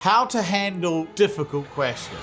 How to handle difficult questions.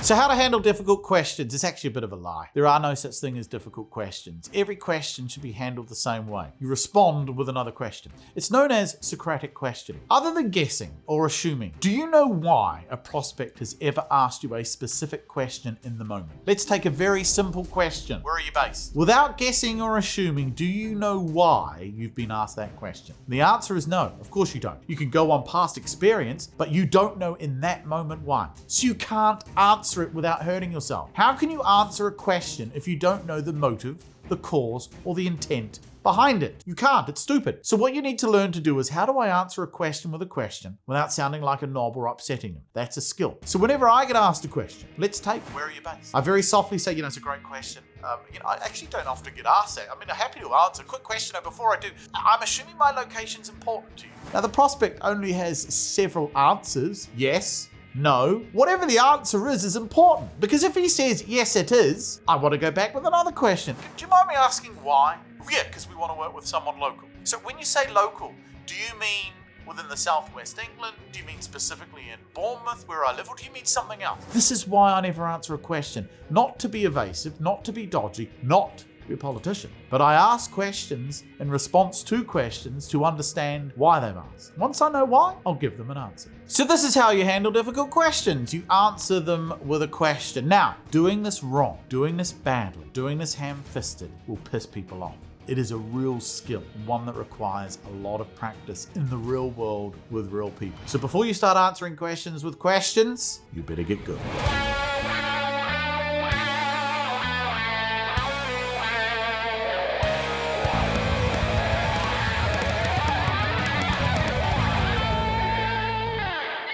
So how to handle difficult questions? It's actually a bit of a lie. There are no such thing as difficult questions. Every question should be handled the same way. You respond with another question. It's known as Socratic Question. Other than guessing or assuming, do you know why a prospect has ever asked you a specific question in the moment? Let's take a very simple question. Where are you based? Without guessing or assuming, do you know why you've been asked that question? The answer is no. Of course you don't. You can go on past experience, but you don't know in that moment why. So you can't answer it without hurting yourself. How can you answer a question if you don't know the motive, the cause, or the intent behind it? You can't. It's stupid. So what you need to learn to do is, how do I answer a question with a question without sounding like a knob or upsetting them? That's a skill. So whenever I get asked a question, let's take, where are you based? I very softly say, it's a great question. I actually don't often get asked that. I'm happy to answer. Quick question though, before I do. I'm assuming my location's important to you. Now the prospect only has several answers. Yes, no. Whatever the answer is important. Because if he says, yes, it is, I want to go back with another question. Do you mind me asking why? Yeah, because we want to work with someone local. So when you say local, do you mean within the southwest England? Do you mean specifically in Bournemouth, where I live, or do you mean something else? This is why I never answer a question. Not to be evasive, not to be dodgy, not to be a politician. But I ask questions in response to questions to understand why they've asked. Once I know why, I'll give them an answer. So this is how you handle difficult questions. You answer them with a question. Now, doing this wrong, doing this badly, doing this ham-fisted will piss people off. It is a real skill, one that requires a lot of practice in the real world with real people. So before you start answering questions with questions, you better get good.